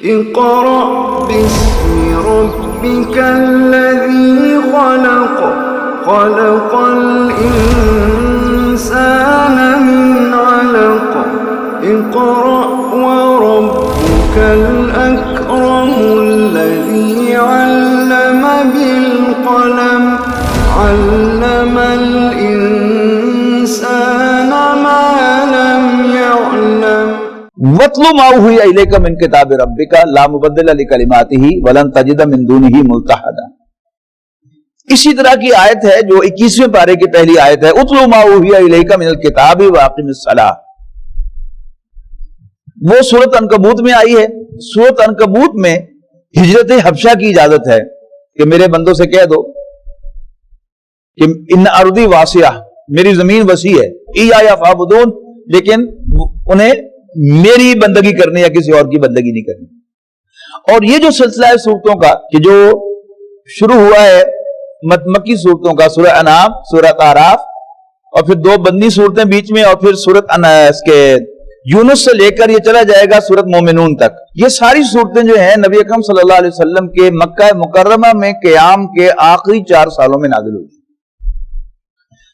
اقرأ باسم ربك الذي خلق خلق الإنسان من علق اقرأ وربك الأكرم الذي علم بالقلم علم الإنسان ما لم يعلم وَاتْلُ مَا أُوحِيَ إِلَيْكَ مِنْ كِتَابِ رَبِّكَ لَا مُبَدِّلَ لِكَلِمَاتِهِ وَلَن تَجِدَ مِن دُونِهِ مُلْتَحَدًا۔ اسی طرح کی آیت ہے جو 21ویں پارے کی پہلی آیت ہے، اُتْلُ مَا أُوحِيَ إِلَيْكَ مِنَ الْكِتَابِ وَأَقِمِ الصَّلَاةَ۔ وہ سورۃ عنکبوت میں آئی ہے۔ سورۃ عنکبوت میں ہجرت حبشہ کی اجازت ہے کہ میرے بندوں سے کہہ دو کہ ان ارضی واسعہ، میری زمین وسیع ہے، ایایا فاعبدون، لیکن انہیں میری بندگی کرنی یا کسی اور کی بندگی نہیں کرنی۔ اور یہ جو سلسلہ ہے صورتوں کا کہ جو شروع ہوا ہے مکی صورتوں کا، سورہ انعام، سورہ اعراف، اور پھر دو بندی صورتیں بیچ میں، اور پھر سورۃ اس کے یونس سے لے کر یہ چلا جائے گا سورۃ مومنون تک، یہ ساری صورتیں جو ہیں نبی اکرم صلی اللہ علیہ وسلم کے مکہ مکرمہ میں قیام کے آخری 4 سالوں میں نازل ہوئی۔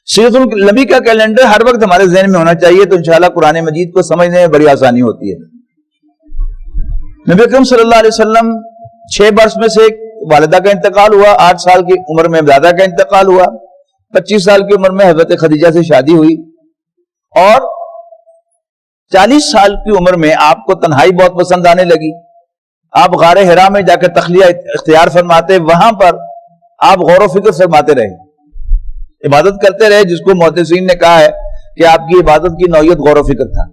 سیرت النبی کا کیلنڈر ہر وقت ہمارے ذہن میں ہونا چاہیے، تو انشاءاللہ قرآن مجید کو سمجھنے میں بڑی آسانی ہوتی ہے۔ نبی اکرم صلی اللہ علیہ وسلم 6 برس میں سے والدہ کا انتقال ہوا، 8 سال کی عمر میں دادا کا انتقال ہوا، 25 سال کی عمر میں حضرت خدیجہ سے شادی ہوئی، اور 40 سال کی عمر میں آپ کو تنہائی بہت پسند آنے لگی۔ آپ غار حرا میں جا کر تخلیہ اختیار فرماتے، وہاں پر آپ غور و فکر فرماتے رہے، عبادت کرتے رہے، جس کو محدثین نے کہا ہے کہ آپ کی عبادت کی نوعیت غور و فکر تھا۔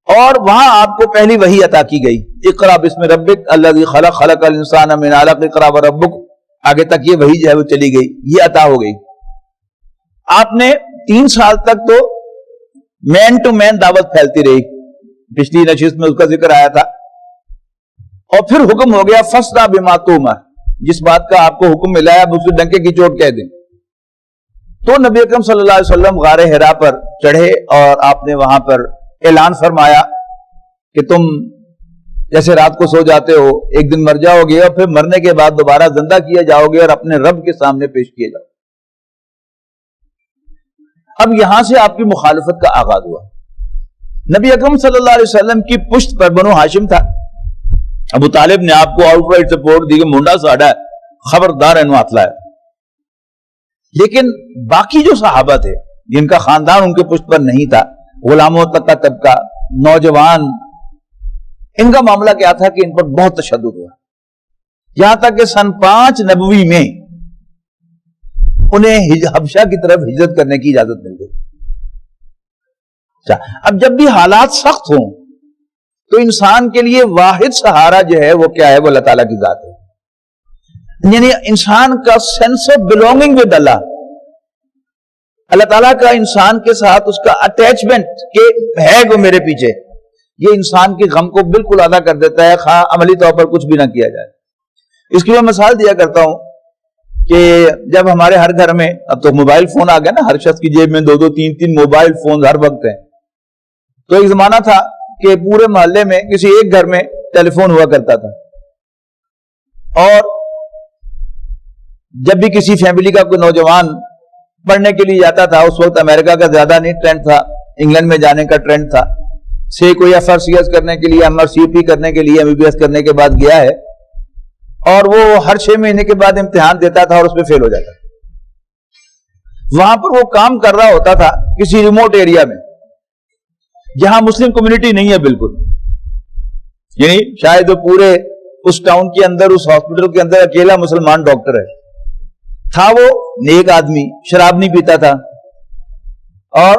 اور وہاں آپ کو پہلی وحی عطا کی گئی، اقرأ باسم ربک الذی خلق خلق الانسان من علق اقرأ وربک، آگے تک یہ وحی جو ہے وہ چلی گئی، یہ عطا ہو گئی۔ آپ نے 3 سال تک تو مین ٹو مین دعوت پھیلتی رہی، پچھلی نشست میں اس کا ذکر آیا تھا، اور پھر حکم ہو گیا فاصدع بما تؤمر، جس بات کا آپ کو حکم ملا ہے اب اسے ڈنکے کی چوٹ کہہ دیں۔ تو نبی اکرم صلی اللہ علیہ وسلم غار حرا پر چڑھے، اور آپ نے وہاں پر اعلان فرمایا کہ تم جیسے رات کو سو جاتے ہو، ایک دن مر جاؤ گے، اور پھر مرنے کے بعد دوبارہ زندہ کیے جاؤ گے اور اپنے رب کے سامنے پیش کیے جاؤ۔ اب یہاں سے آپ کی مخالفت کا آغاز ہوا۔ نبی اکرم صلی اللہ علیہ وسلم کی پشت پر بنو ہاشم تھا، ابو طالب نے آپ کو آؤٹ رائٹ سپورٹ دی کہ منڈا ساڑا ہے، خبردار انو ہاتھ لایا۔ لیکن باقی جو صحابہ تھے جن کا خاندان ان کے پشت پر نہیں تھا، غلاموں تک کا طبقہ، نوجوان، ان کا معاملہ کیا تھا کہ ان پر بہت تشدد ہوا، یہاں تک کہ سن 5 نبوی میں انہیں حبشہ کی طرف ہجرت کرنے کی اجازت مل گئی۔ اب جب بھی حالات سخت ہوں تو انسان کے لیے واحد سہارا جو ہے وہ کیا ہے؟ وہ اللہ تعالیٰ کی ذات ہے، یعنی انسان کا سینس آف بلونگنگ ود اللہ، اللہ تعالیٰ کا انسان کے ساتھ اس کا اٹیچمنٹ کہ ہے وہ میرے پیچھے، یہ انسان کے غم کو بالکل ادا کر دیتا ہے، خواہ عملی طور پر کچھ بھی نہ کیا جائے۔ اس کی میں مثال دیا کرتا ہوں کہ جب ہمارے ہر گھر میں، اب تو موبائل فون آ گیا نا، ہر شخص کی جیب میں 2-2 3-3 موبائل فون ہر وقت ہیں، تو ایک زمانہ تھا کہ پورے محلے میں کسی ایک گھر میں ٹیلی فون ہوا کرتا تھا، اور جب بھی کسی فیملی کا کوئی نوجوان پڑھنے کے لیے جاتا تھا، اس وقت امریکہ کا زیادہ نہیں ٹرینڈ تھا، انگلینڈ میں جانے کا ٹرینڈ تھا، سے کوئی FRCS کرنے کے لیے، MRCP کرنے کے لیے، MBBS کرنے کے بعد گیا ہے، اور وہ ہر 6 مہینے کے بعد امتحان دیتا تھا اور اس میں فیل ہو جاتا تھا۔ وہاں پر وہ کام کر رہا ہوتا تھا کسی ریموٹ ایریا میں جہاں مسلم کمیونٹی نہیں ہے بالکل، یعنی شاید وہ پورے اس ٹاؤن کے اندر، اس ہاسپٹل کے اندر اکیلا مسلمان ڈاکٹر ہے۔ تھا وہ نیک آدمی، شراب نہیں پیتا تھا، اور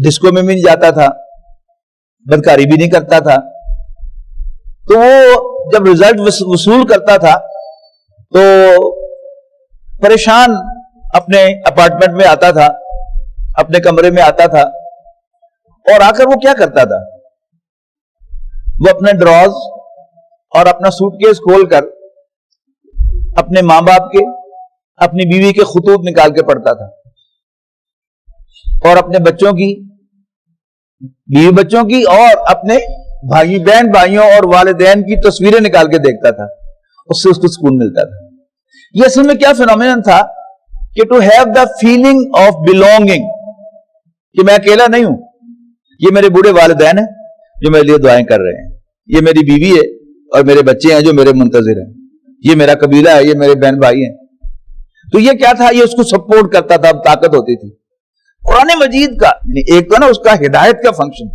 ڈسکو میں بھی نہیں جاتا تھا، بدکاری بھی نہیں کرتا تھا۔ تو وہ جب رزلٹ وصول کرتا تھا تو پریشان اپنے اپارٹمنٹ میں آتا تھا، اپنے کمرے میں آتا تھا، اور آ کر وہ کیا کرتا تھا؟ وہ اپنے ڈراز اور اپنا سوٹ کیس کھول کر اپنے ماں باپ کے، اپنی بیوی کے خطوط نکال کے پڑھتا تھا، اور اپنے بچوں کی، بیوی بچوں کی، اور اپنے بھائی بہن بھائیوں اور والدین کی تصویریں نکال کے دیکھتا تھا، اس سے اس کو سکون ملتا تھا. یہ اصل میں کیا فینومینن تھا کہ to have the feeling of belonging, کہ میں اکیلا نہیں ہوں، یہ میرے بوڑھے والدین ہیں جو میرے لیے دعائیں کر رہے ہیں، یہ میری بیوی ہے اور میرے بچے ہیں جو میرے منتظر ہیں، یہ میرا قبیلہ ہے، یہ میرے بہن بھائی ہیں. تو یہ کیا تھا؟ یہ اس کو سپورٹ کرتا تھا، اب طاقت ہوتی تھی. قرآن مجید کا ایک تو نا اس کا ہدایت کا فنکشن،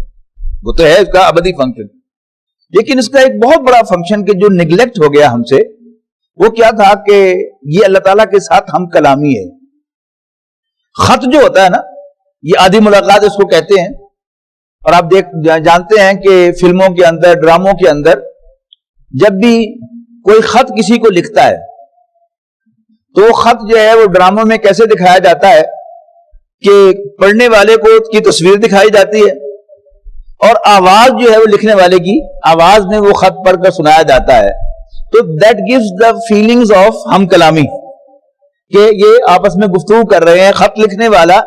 وہ تو ہے اس کا ابدی فنکشن، لیکن اس کا ایک بہت بڑا فنکشن کہ جو نگلیکٹ ہو گیا ہم سے، وہ کیا تھا کہ یہ اللہ تعالیٰ کے ساتھ ہم کلامی ہے. خط جو ہوتا ہے نا، یہ آدھی ملاقات اس کو کہتے ہیں. اور آپ جانتے ہیں کہ فلموں کے اندر، ڈراموں کے اندر جب بھی کوئی خط کسی کو لکھتا ہے تو وہ خط جو ہے وہ ڈراموں میں کیسے دکھایا جاتا ہے کہ پڑھنے والے کو کی تصویر دکھائی جاتی ہے اور آواز جو ہے وہ لکھنے والے کی آواز میں وہ خط پڑھ کر سنایا جاتا ہے. تو that gives the feelings of ہم کلامی، کہ یہ آپس میں گفتگو کر رہے ہیں. خط لکھنے والا،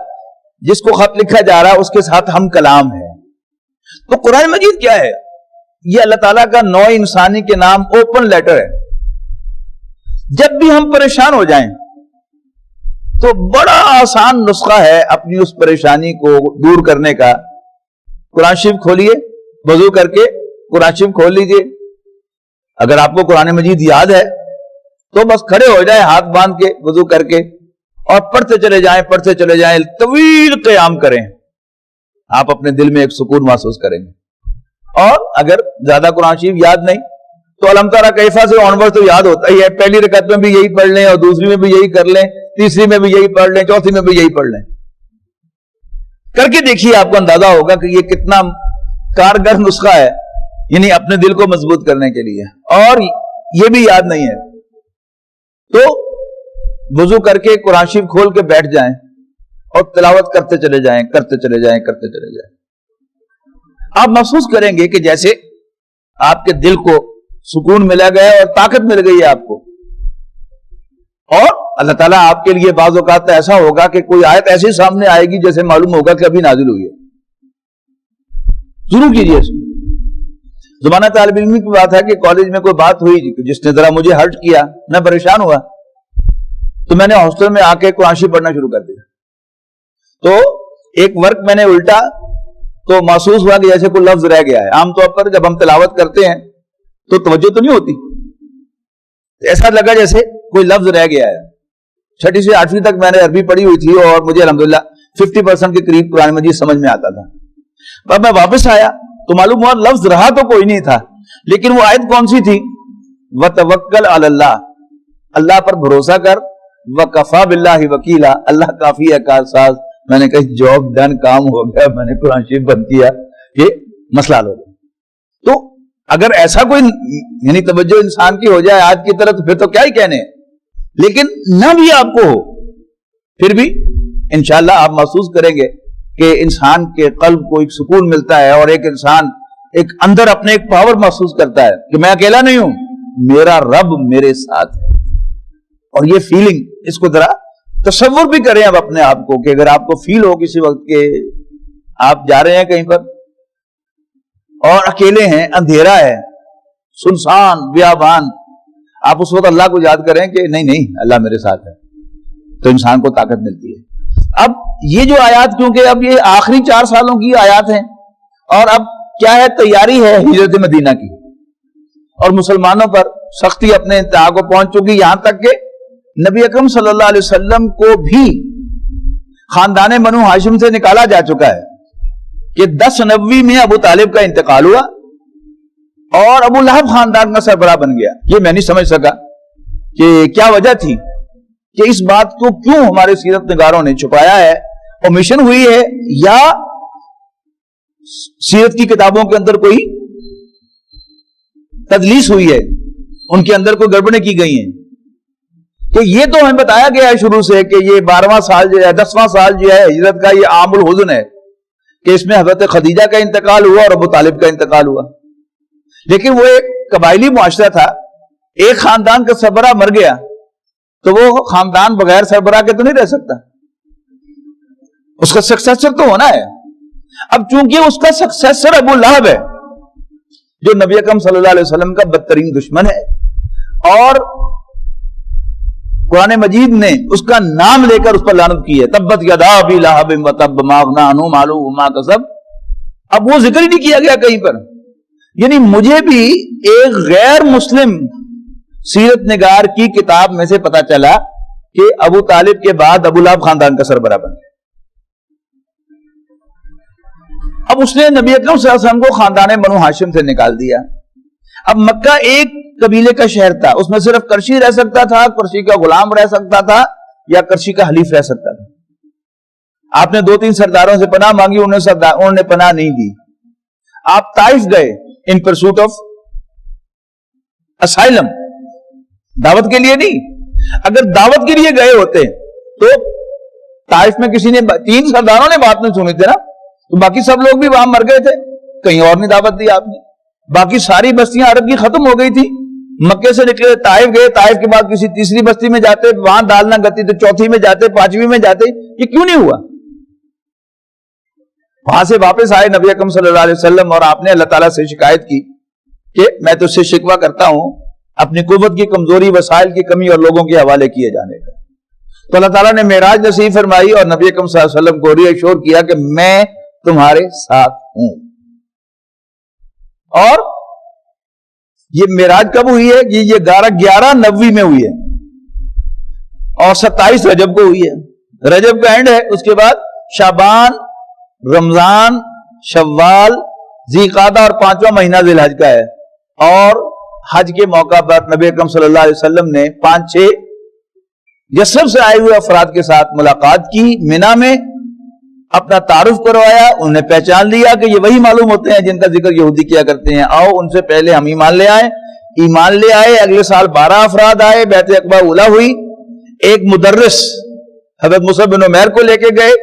جس کو خط لکھا جا رہا ہے، اس کے ساتھ ہم کلام ہے. تو قرآن مجید کیا ہے؟ یہ اللہ تعالیٰ کا نوع انسانی کے نام اوپن لیٹر ہے. جب بھی ہم پریشان ہو جائیں تو بڑا آسان نسخہ ہے اپنی اس پریشانی کو دور کرنے کا. قرآن شریف کھولیے، وضو کر کے قرآن شریف کھول لیجئے. اگر آپ کو قرآن مجید یاد ہے تو بس کھڑے ہو جائیں ہاتھ باندھ کے وضو کر کے اور پڑھتے چلے جائیں، طویل قیام کریں. آپ اپنے دل میں ایک سکون محسوس کریں گے. اور اگر زیادہ قرآن شریف یاد نہیں تو الحم ترى کیف سے آنورڈ تو یاد ہوتا ہی ہے. پہلی رکعت میں بھی یہی پڑھ لیں اور دوسری میں بھی یہی کر لیں، تیسری میں بھی یہی پڑھ لیں، چوتھی میں بھی یہی پڑھ لیں. کر کے دیکھیے، آپ کو اندازہ ہوگا کہ یہ کتنا کارگر نسخہ ہے، یعنی اپنے دل کو مضبوط کرنے کے لیے. اور یہ بھی یاد نہیں ہے تو وضو کر کے قرآن شریف کھول کے بیٹھ جائیں اور تلاوت کرتے چلے جائیں. آپ محسوس کریں گے کہ جیسے آپ کے دل کو سکون ملا گیا اور طاقت مل گئی ہے آپ کو. اور اللہ تعالیٰ آپ کے لیے بعض اوقات ایسا ہوگا کہ کوئی آیت ایسی سامنے آئے گی جیسے معلوم ہوگا کہ ابھی نازل ہوئی ہے. ضرور کیجیے اس کو. زمانہ طالب علمی کی بات ہے کہ کالج میں کوئی بات ہوئی جس نے ذرا مجھے ہرٹ کیا، میں پریشان ہوا، تو میں نے ہاسٹل میں آ کے قرآن شریف پڑھنا شروع کر دیا. تو ایک ورک میں نے الٹا تو محسوس ہوا کہ جیسے کوئی لفظ رہ گیا ہے. عام طور پر جب ہم تلاوت کرتے ہیں تو توجہ تو نہیں ہوتی، ایسا لگا جیسے کوئی لفظ رہ گیا ہے. 6 سے 8ویں تک میں نے عربی پڑھی ہوئی تھی اور مجھے الحمدللہ 50% کے قریب قرآن مجید سمجھ میں آتا تھا. اب میں واپس آیا تو معلوم ہوا لفظ رہا تو کوئی نہیں تھا، لیکن وہ آیت کون سی تھی؟ وَتَوَكَّلْ عَلَى اللَّهِ، اللہ پر بھروسہ کر، وَكَفَى بِاللَّهِ وَكِيلًا، اللہ کافی ہے کارساز. میں نے کہا جاب ڈن، کام ہو گیا، میں نے قرآن شریف بند کیا، یہ مسئلہ حل ہو گیا. تو اگر ایسا کوئی یعنی توجہ انسان کی ہو جائے آج کی طرح تو پھر تو کیا ہی کہنے. لیکن نہ بھی آپ کو ہو پھر بھی انشاءاللہ آپ محسوس کریں گے کہ انسان کے قلب کو ایک سکون ملتا ہے اور ایک انسان ایک اندر اپنے ایک پاور محسوس کرتا ہے کہ میں اکیلا نہیں ہوں، میرا رب میرے ساتھ ہے. اور یہ فیلنگ، اس کو ذرا تصور بھی کریں اب اپنے آپ کو کہ اگر آپ کو فیل ہو کسی وقت کہ آپ جا رہے ہیں کہیں پر اور اکیلے ہیں، اندھیرا ہے، سنسان بیابان، آپ اس وقت اللہ کو یاد کریں کہ نہیں اللہ میرے ساتھ ہے، تو انسان کو طاقت ملتی ہے. اب یہ جو آیات، کیونکہ اب یہ آخری 4 سالوں کی آیات ہیں اور اب کیا ہے، تیاری ہے ہجرت مدینہ کی اور مسلمانوں پر سختی اپنے انتہا کو پہنچ چکی، یہاں تک کہ نبی اکرم صلی اللہ علیہ وسلم کو بھی خاندان بنو ہاشم سے نکالا جا چکا ہے کہ 10 نبوی میں ابو طالب کا انتقال ہوا اور ابو لہب خاندان کا سربراہ بن گیا. یہ میں نہیں سمجھ سکا کہ کیا وجہ تھی کہ اس بات کو کیوں ہمارے سیرت نگاروں نے چھپایا ہے، اومیشن ہوئی ہے یا سیرت کی کتابوں کے اندر کوئی تدلیس ہوئی ہے، ان کے اندر کوئی گڑبڑیں کی گئی ہیں. کہ یہ تو ہمیں بتایا گیا ہے شروع سے کہ یہ 12واں سال جو ہے، 10واں سال جو ہے ہجرت کا، یہ عام الحزن ہے کہ اس میں حضرت خدیجہ کا انتقال ہوا اور ابو طالب کا انتقال ہوا. لیکن وہ ایک قبائلی معاشرہ تھا، ایک خاندان کا سربراہ مر گیا تو وہ خاندان بغیر سربراہ کے تو نہیں رہ سکتا، اس کا سکسیسر تو ہونا ہے. اب چونکہ اس کا سکسیسر ابو لہب ہے جو نبی اکرم صلی اللہ علیہ وسلم کا بدترین دشمن ہے، اور قرآن مجید نے اس کا نام لے کر اس پر لعنت کی ہے، تبت یدا ابی لہب وتب ما اغنی عنہ مالہ وما کسب. اب وہ ذکر ہی نہیں کیا گیا کہیں پر. یعنی مجھے بھی ایک غیر مسلم سیرت نگار کی کتاب میں سے پتا چلا کہ ابو طالب کے بعد ابو لہب خاندان کا سربراہ بن گیا. اب اس نے نبی اکرم صلی اللہ علیہ وسلم کو خاندان بنو ہاشم سے نکال دیا. اب مکہ ایک قبیلے کا شہر تھا، اس میں صرف کرشی رہ سکتا تھا، کرشی کا غلام رہ سکتا تھا، یا کرشی کا حلیف رہ سکتا تھا. آپ نے 2-3 سرداروں سے پناہ مانگی، انہوں نے پناہ نہیں دی. آپ طائف گئے ان پرسوٹ آف اسائلم، دعوت کے لیے نہیں. اگر دعوت کے لیے گئے ہوتے تو طائف میں کسی نے 3 سرداروں نے بات نہیں سنی تھی نا، تو باقی سب لوگ بھی وہاں مر گئے تھے، کہیں اور نہیں دعوت دی آپ نے. باقی ساری بستیاں عرب کی ختم ہو گئی تھی. مکے سے نکلے طائف گئے، طائف کے بعد کسی تیسری بستی میں جاتے، وہاں دال نہ گتی تو چوتھی میں جاتے، 5ویں میں جاتے. یہ کیوں نہیں ہوا؟ وہاں سے واپس آئے نبی اکرم صلی اللہ علیہ وسلم، اور آپ نے اللہ تعالیٰ سے شکایت کی کہ میں تو اس سے شکوہ کرتا ہوں اپنی قوت کی کمزوری، وسائل کی کمی اور لوگوں کے حوالے کیے جانے کا. تو اللہ تعالیٰ نے معراج نصیب فرمائی اور نبی اکرم صلی اللہ علیہ وسلم کو ری ایشور کیا کہ میں تمہارے ساتھ ہوں. اور یہ معراج کب ہوئی ہے؟ یہ 1190 میں ہوئی ہے، اور 27 رجب کو ہوئی ہے. رجب کا اینڈ ہے، اس کے بعد شعبان، رمضان، شوال، ذی قعدہ اور 5واں مہینہ ذی الحج کا ہے. اور حج کے موقع پر نبی اکرم صلی اللہ علیہ وسلم نے 5-6 یثرب سے آئے ہوئے افراد کے ساتھ ملاقات کی، مینا میں اپنا تعارف کروایا. انہوں نے پہچان لیا کہ یہ وہی معلوم ہوتے ہیں جن کا ذکر یہودی کیا کرتے ہیں، آؤ ان سے پہلے ہم ایمان لے آئے. ایمان لے آئے. اگلے سال 12 افراد آئے، بیعت عقبہ اولیٰ ہوئی. ایک مدرس حضرت مصعب بن عمیر کو لے کے گئے،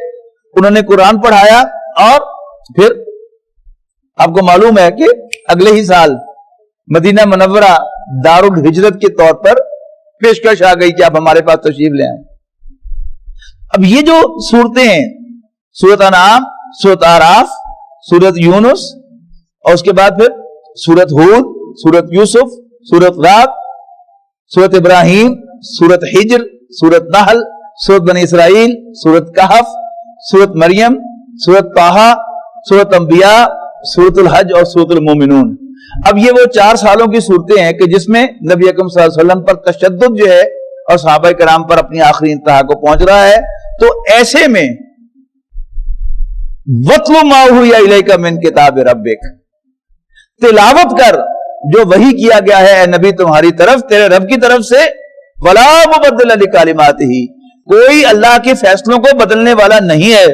انہوں نے قرآن پڑھایا، اور پھر آپ کو معلوم ہے کہ اگلے ہی سال مدینہ منورہ دار الہجرت کے طور پر پیشکش آ گئی کہ آپ ہمارے پاس تشریف لے آئیں. اب یہ جو صورتیں ہیں، سورت انعام، سورت اعراف، سورت یونس، اور اس کے بعد پھر سورت ہود، سورت یوسف، سورت رات، سورت ابراہیم، سورت حجر، سورت نحل، سورت بنی اسرائیل، سورت کہف، سورت مریم، سورت طٰہٰ، سورت انبیاء، سورت الحج اور سورت المومنون. اب یہ وہ 4 سالوں کی صورتیں ہیں کہ جس میں نبی اکرم صلی اللہ علیہ وسلم پر تشدد جو ہے اور صحابہ کرام پر اپنی آخری انتہا کو پہنچ رہا ہے. تو ایسے میں وَاتْلُ مَا أُوحِیَ إِلَيْکَ مِن کتاب ربک، تلاوت کر جو وحی کیا گیا ہے اے نبی تمہاری طرف، تیرے رب کی طرف سے. وَلَا مُبَدِّلَ لِکَلِمَاتِهِ، کوئی اللہ کے فیصلوں کو بدلنے والا نہیں ہے.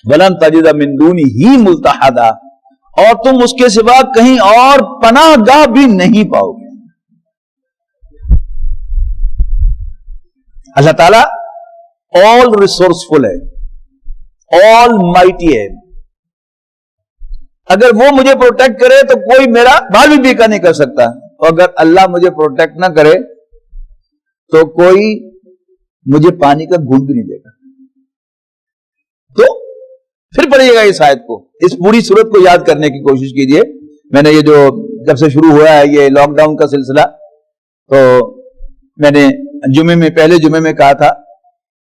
وَلَن تَجِدَ مِن دُونِهِ مُلْتَحَدًا، اور تم اس کے سوا کہیں اور پناہ گاہ بھی نہیں پاؤ گے. اللہ تعالیٰ all resourceful ہے، all mighty ہے. اگر وہ مجھے پروٹیکٹ کرے تو کوئی میرا بال بھی بیکا نہیں کر سکتا، اور اگر اللہ مجھے پروٹیکٹ نہ کرے تو کوئی مجھے پانی کا گھونٹ بھی نہیں دے گا. تو پھر پڑھیے گا اس آیت کو، اس پوری صورت کو یاد کرنے کی کوشش کیجئے. میں نے یہ جو جب سے شروع ہوا ہے یہ لاک ڈاؤن کا سلسلہ، تو میں نے جمعے میں، پہلے جمعے میں کہا تھا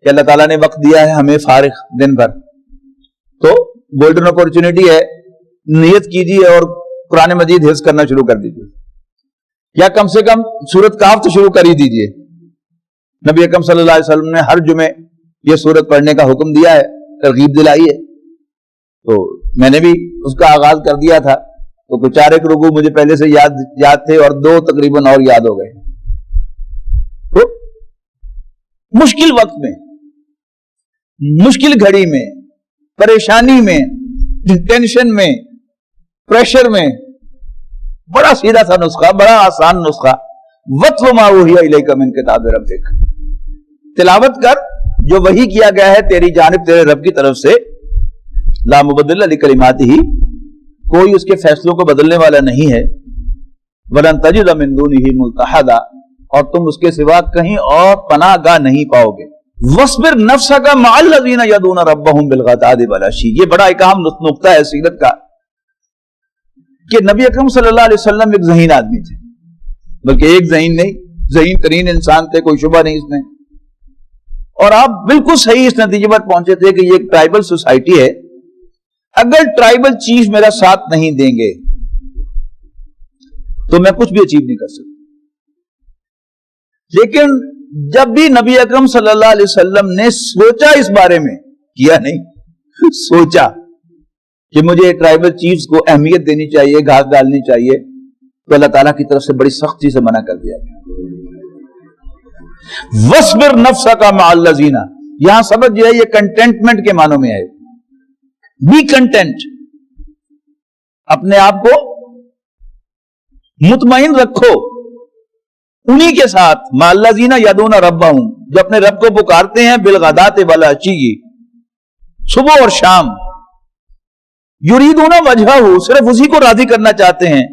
کہ اللہ تعالیٰ نے وقت دیا ہے ہمیں فارغ دن بھر، تو گولڈن اپورچونٹی ہے، نیت کیجیے اور قرآن مجید حفظ کرنا شروع کر دیجیے، یا کم سے کم سورت کاف تو شروع کر ہی دیجیے. نبی اکرم صلی اللہ علیہ وسلم نے ہر جمعے یہ سورت پڑھنے کا حکم دیا ہے، ترغیب دلائی ہے. تو میں نے بھی اس کا آغاز کر دیا تھا، تو کچھ 4 رکوع مجھے پہلے سے یاد تھے، اور 2 تقریباً اور یاد ہو گئے. تو مشکل وقت میں، مشکل گھڑی میں، پریشانی میں، ٹینشن میں، پریشر میں، بڑا سیدھا سا نسخہ، بڑا آسان نسخہ، وَاتْلُ مَا أُوحِیَ إِلَيْکَ مِن کتاب ربک، تلاوت کر جو وحی کیا گیا ہے تیری جانب تیرے رب کی طرف سے. لا مبدل لکلماتہ، کوئی اس کے فیصلوں کو بدلنے والا نہیں ہے. وَلَن تَجِدَ مِن دُونِهِ مُلْتَحَدًا، اور تم اس کے سوا کہیں اور پناہ گاہ نہیں پاؤ گے. وَاصْبِرْ نَفْسَكَ مَعَ الَّذِينَ يَدْعُونَ رَبَّهُمْ بِالْغَدَاةِ وَالْعَشِيِّ، یہ بڑا ایک اہم نقطہ ہے سیرت کا کہ نبی اکرم صلی اللہ علیہ وسلم ایک ذہین آدمی تھے، بلکہ ایک ذہین نہیں، ذہین ترین انسان تھے، کوئی شبہ نہیں اس میں. اور آپ بالکل صحیح اس نتیجے پر پہنچے تھے کہ یہ ایک ٹرائبل سوسائٹی ہے، اگر ٹرائبل چیف میرا ساتھ نہیں دیں گے تو میں کچھ بھی اچیو نہیں کر سکتا. لیکن جب بھی نبی اکرم صلی اللہ علیہ وسلم نے سوچا اس بارے میں، کیا نہیں، سوچا کہ مجھے ٹرائبل چیفز کو اہمیت دینی چاہیے، گھاس ڈالنی چاہیے، تو اللہ تعالیٰ کی طرف سے بڑی سختی سے منع کر دیا گیا. وَاصْبِرْ نَفْسَكَ مَعَ الَّذِينَ، یہاں سبق جو ہے یہ کنٹینٹمنٹ کے معنوں میں ہے. بی کنٹینٹ، اپنے آپ کو مطمئن رکھو انہی کے ساتھ، مَعَ الَّذِينَ يَدْعُونَ رَبَّهُمْ، جو اپنے رب کو پکارتے ہیں، بِالْغَدَاةِ وَالْعَشِيِّ، صبح اور شام، یریدون وجہہ، صرف اسی کو راضی کرنا چاہتے ہیں،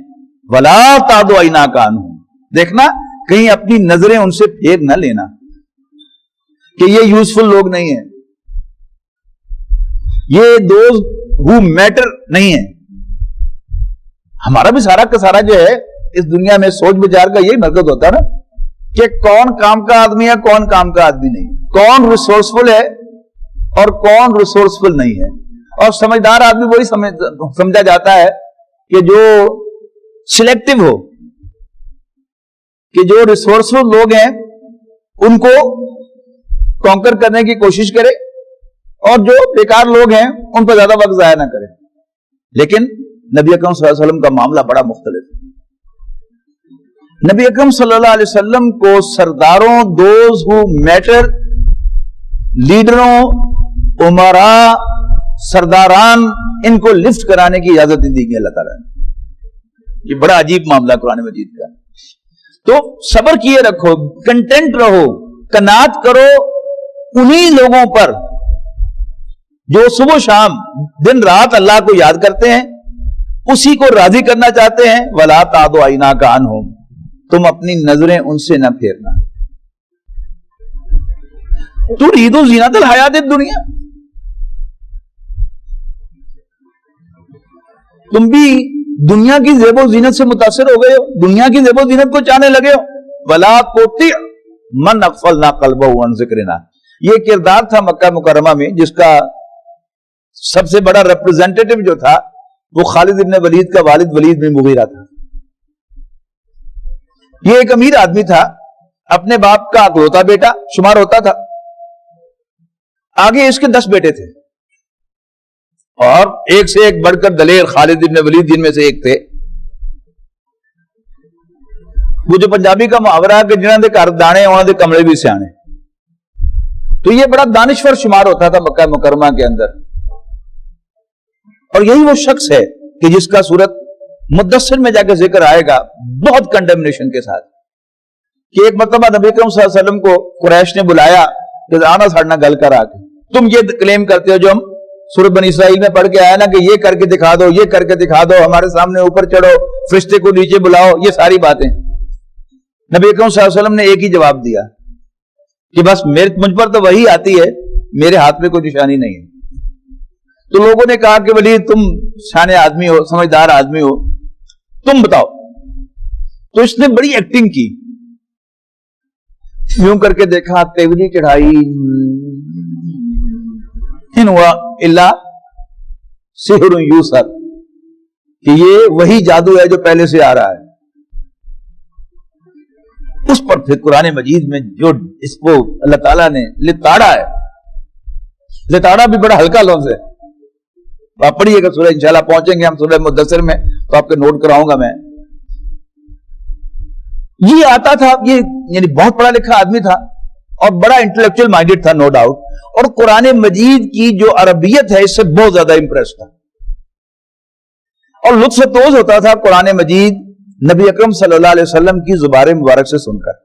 ولا تعد عیناک عنہم، دیکھنا کہیں اپنی نظریں ان سے پھیر نہ لینا کہ یہ یوزفل لوگ نہیں ہیں، یہ دوز ہو میٹر نہیں ہیں. ہمارا بھی سارا کا سارا جو ہے اس دنیا میں سوچ بچار کا یہی مرکز ہوتا ہے نا کہ کون کام کا آدمی ہے، کون کام کا آدمی نہیں، کون ریسورسفل ہے اور کون ریسورسفل نہیں ہے. اور سمجھدار آدمی وہی سمجھا جاتا ہے کہ جو سلیکٹو ہو، کہ جو ریسورسفل لوگ ہیں ان کو کانکر کرنے کی کوشش کرے اور جو بیکار لوگ ہیں ان پر زیادہ وقت ضائع نہ کرے. لیکن نبی اکرم صلی اللہ علیہ وسلم کا معاملہ بڑا مختلف ہے. نبی اکرم صلی اللہ علیہ وسلم کو سرداروں، دوز ہو میٹر، لیڈروں، عمراء، سرداران، ان کو لفٹ کرانے کی اجازت نہیں دی گئی اللہ تعالیٰ نے. یہ بڑا عجیب معاملہ قرآن مجید کا. تو صبر کیے رکھو، کنٹینٹ رہو، قناعت کرو انہی لوگوں پر جو صبح شام دن رات اللہ کو یاد کرتے ہیں، اسی کو راضی کرنا چاہتے ہیں. وَلَا تَعْدُ عَيْنَاكَ عَنْهُمْ، تم اپنی نظریں ان سے نہ پھیرنا. تُرِيدُ زِينَةَ الْحَيَاةِ الدُّنْيَا، تم بھی دنیا کی زیب و زینت سے متاثر ہو گئے ہو، دنیا کی زیب و زینت کو چاہنے لگے ہو. وَلَا تُطِعْ مَنْ أَغْفَلْنَا قَلْبَهُ عَنْ ذِكْرِنَا، یہ کردار تھا مکہ مکرمہ میں جس کا سب سے بڑا ریپرزینٹیٹو جو تھا وہ خالد ابن ولید کا والد ولید بن مغیرہ تھا. یہ ایک امیر آدمی تھا، اپنے باپ کا اکلوتا بیٹا شمار ہوتا تھا. آگے اس کے 10 بیٹے تھے اور ایک سے ایک بڑھ کر دلیر خالد ابن ولید جن میں سے ایک تھے. وہ جو پنجابی کا محاورہ ہے کہ جنہاں دے گھر دانے انہاں دے کمرے بھی سیانے، تو یہ بڑا دانشور شمار ہوتا تھا مکہ مکرمہ کے اندر. اور یہی وہ شخص ہے کہ جس کا صورت مدثر میں جا کے ذکر آئے گا بہت کنڈمنیشن کے ساتھ، کہ ایک مرتبہ نبی اکرم صلی اللہ علیہ وسلم کو قریش نے بلایا کہ آنا ساڑنا گل کر آ کے تم یہ کلیم کرتے ہو جو ہم سورۃ بنی اسرائیل میں پڑھ کے آیا نا کہ یہ کر کے دکھا دو، یہ کر کے دکھا دو، ہمارے سامنے اوپر چڑھو، فرشتے کو نیچے بلاؤ، یہ ساری باتیں. نبی اکرم صلی اللہ علیہ وسلم نے ایک ہی جواب دیا کہ بس مجھ پر تو وہی آتی ہے، میرے ہاتھ میں کوئی نشانی نہیں ہے. تو لوگوں نے کہا کہ ولی تم شانے آدمی ہو، سمجھدار آدمی ہو، تم بتاؤ. تو اس نے بڑی ایکٹنگ کی، یوں کر کے دیکھا، تیوری چڑھائی، ان ہوا الا سحر یوسر، کہ یہ وہی جادو ہے جو پہلے سے آ رہا ہے. اس پر پھر قرآن مجید میں جو اس کو اللہ تعالیٰ نے لتاڑا ہے، لتاڑا بھی بڑا ہلکا لفظ ہے. آپ پڑھیے گا سورہ، انشاءاللہ پہنچیں گے ہم سورہ مدثر میں تو آپ کے نوٹ کراؤں گا میں. یہ آتا تھا، یہ یعنی بہت پڑھا لکھا آدمی تھا اور بڑا انٹلیکچوئل مائنڈڈ تھا، نو ڈاؤٹ، اور قرآن مجید کی جو عربیت ہے اس سے بہت زیادہ امپریس تھا اور لطف اندوز ہوتا تھا قرآن مجید نبی اکرم صلی اللہ علیہ وسلم کی زبان مبارک سے سن کر.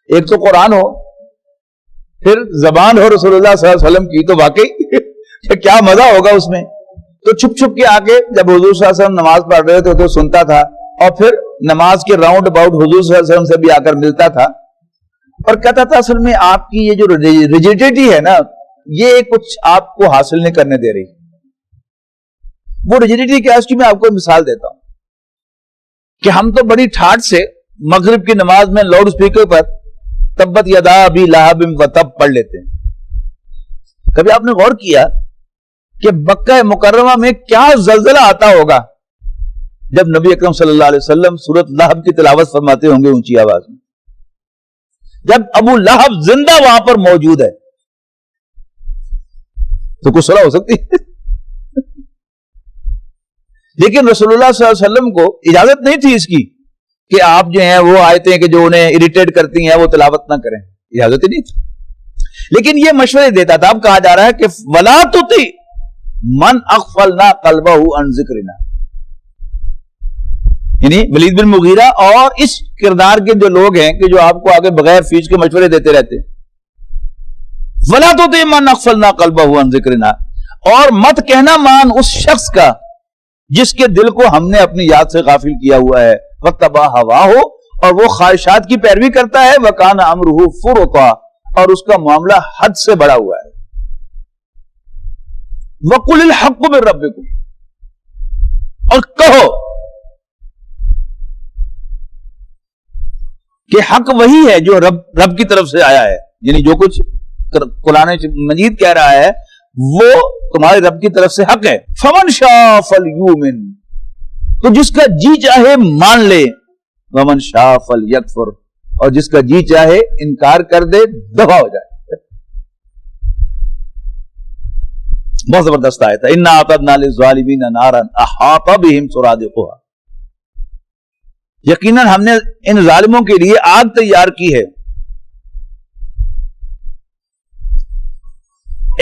ایک تو قرآن ہو، پھر زبان ہو رسول اللہ صلی اللہ علیہ وسلم کی، تو واقعی کیا مزہ ہوگا اس میں. تو چھپ چھپ کے آگے جب حضور صلی اللہ علیہ وسلم نماز پڑھ رہے تھے تو سنتا تھا، اور پھر نماز کے راؤنڈ اباؤٹ حضور صلی اللہ علیہ وسلم سے بھی آ کر ملتا تھا اور کہتا تھا اصل میں آپ کی یہ جو ریجیڈیٹی ہے نا، یہ کچھ آپ کو حاصل نہیں کرنے دے رہی. وہ ریجیڈیٹی کیا ہے اس کی میں آپ کو مثال دیتا ہوں. کہ ہم تو بڑی ٹھاٹ سے مغرب کی نماز میں لاؤڈ اسپیکر پر تبت یدا ابی لہب وتب پڑھ لیتے ہیں. کبھی آپ نے غور کیا کہ مکہ مکرمہ میں کیا زلزلہ آتا ہوگا جب نبی اکرم صلی اللہ علیہ وسلم سورۃ لہب کی تلاوت فرماتے ہوں گے اونچی آواز میں, جب ابو لہب زندہ وہاں پر موجود ہے تو کچھ صلاح ہو سکتی ہے. لیکن رسول اللہ صلی اللہ علیہ وسلم کو اجازت نہیں تھی اس کی کہ آپ جو ہیں وہ آیتیں کہ جو انہیں اریٹیٹ کرتی ہیں وہ تلاوت نہ کریں, اجازت ہی نہیں تھی. لیکن یہ مشورے دیتا تھا. اب کہا جا رہا ہے کہ وَلَا تُطِعْ مَنْ أَغْفَلْنَا قَلْبَهُ عَنْ ذِكْرِنَا, یعنی ولید بن مغیرہ اور اس کردار کے جو لوگ ہیں کہ جو آپ کو آگے بغیر فیس کے مشورے دیتے رہتے ہیں. وَلَا تُطِعْ مَنْ أَغْفَلْنَا قَلْبَهُ عَنْ ذِكْرِنَا, اور مت کہنا مان اس شخص کا جس کے دل کو ہم نے اپنی یاد سے غافل کیا ہوا ہے. وَاتَّبَعَ هَوَاهُ, اور وہ خواہشات کی پیروی کرتا ہے. وَكَانَ أَمْرُهُ فُرُطًا, اور اس کا معاملہ حد سے بڑا ہوا ہے. وَقُلِ الْحَقُّ مِن رَبِّكُمْ, اور کہو کہ حق وہی ہے جو رب کی طرف سے آیا ہے, یعنی جو کچھ قرآن مجید کہہ رہا ہے وہ تمہارے رب کی طرف سے حق ہے. فَمَنْ شَاءَ فَلْيُؤْمِنْ, تو جس کا جی چاہے مان لے. وَمَنْ شَاءَ فَلْيَكْفُرْ, اور جس کا جی چاہے انکار کر دے, دفع ہو جائے. بہت زبردست آیت ہے. اِنَّا أَعْتَدْنَا لِلظَّالِمِينَ نَارًا أَحَاطَ بِهِمْ سُرَادِقُهَا, یقیناً ہم نے ان ظالموں کے لیے آگ تیار کی ہے,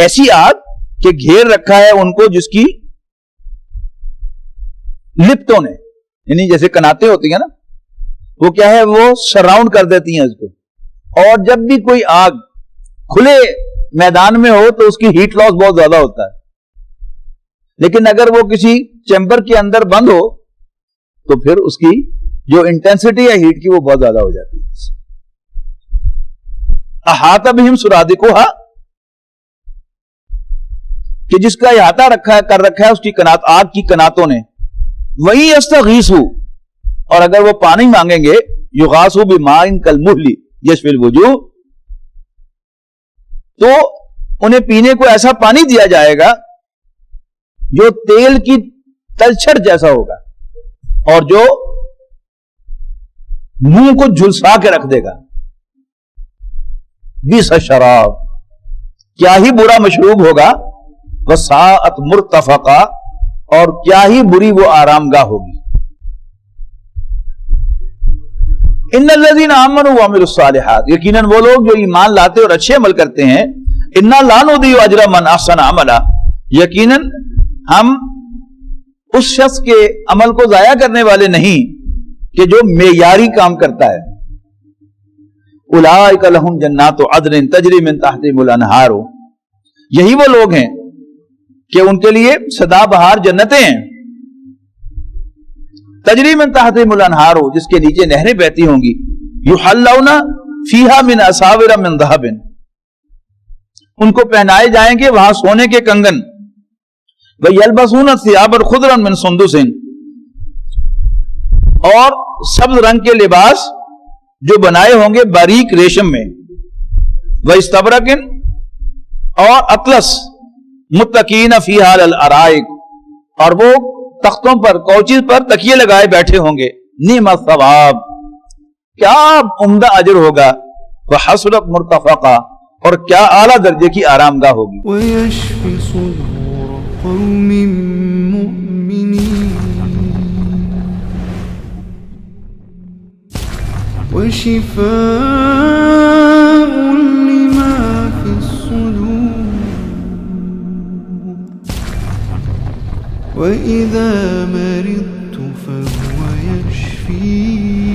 ایسی آگ کہ گھیر رکھا ہے ان کو جس کی لپٹوں نے, یعنی جیسے کناتیں ہوتی ہیں نا, وہ کیا ہے وہ سراؤنڈ کر دیتی ہیں اس کو. اور جب بھی کوئی آگ کھلے میدان میں ہو تو اس کی ہیٹ لاس بہت زیادہ ہوتا ہے, لیکن اگر وہ کسی چیمبر کے اندر بند ہو تو پھر اس کی جو انٹینسٹی ہے ہیٹ کی وہ بہت زیادہ ہو جاتی ہے. احاطہ بہم سرادقها, کہ جس کا احاطہ کر رکھا ہے اس کی آگ کی کناتوں نے. وہی یستغیثوا, اور اگر وہ پانی مانگیں گے, یغاثوا بماء کالمہل یشفی الوجوہ, تو انہیں پینے کو ایسا پانی دیا جائے گا جو تیل کی تلچھٹ جیسا ہوگا اور جو منہ کو جھلسا کے رکھ دے گا. بئس الشراب, کیا ہی برا مشروب ہوگا. وساءت مرتفقا, اور کیا ہی بری وہ آرام گاہ ہوگی. ان الذین آمنوا وعملوا الصالحات, یقیناً وہ لوگ جو ایمان لاتے اور اچھے عمل کرتے ہیں. انا لا نضیع اجر من احسن عملا, یقیناً ہم اس شخص کے عمل کو ضائع کرنے والے نہیں کہ جو معیاری کام کرتا ہے. اولئک لہم جنات عدن تجری من تحتہم الانہار, یہی وہ لوگ ہیں کہ ان کے لیے سدا بہار جنتیں ہیں. تجری من تحتہم الانہار, جس کے نیچے نہریں بہتی ہوں گی. یحلون فیہا من اساور من ذہب, ان کو پہنائے جائیں گے وہاں سونے کے کنگن. وَيَلْبَسُونَ ثِيَابًا خُضْرًا مِّن سُنْدُسٍ, اور سبز رنگ کے لباس جو بنائے ہوں گے باریک ریشم میں. وَإِسْتَبْرَقٍ, اور اطلس. مُتَّكِئِينَ فِيهَا عَلَى الْأَرَائِكِ, اور وہ تختوں پر کوچز پر تکیے لگائے بیٹھے ہوں گے. نعم الثواب, کیا عمدہ اجر ہوگا. وحسنت مرتفقا, اور کیا اعلیٰ درجے کی آرام گاہ ہوگی. ويشفي صدور قوم مؤمنين وشفاء لما في الصدور وإذا مرضت فهو يشفين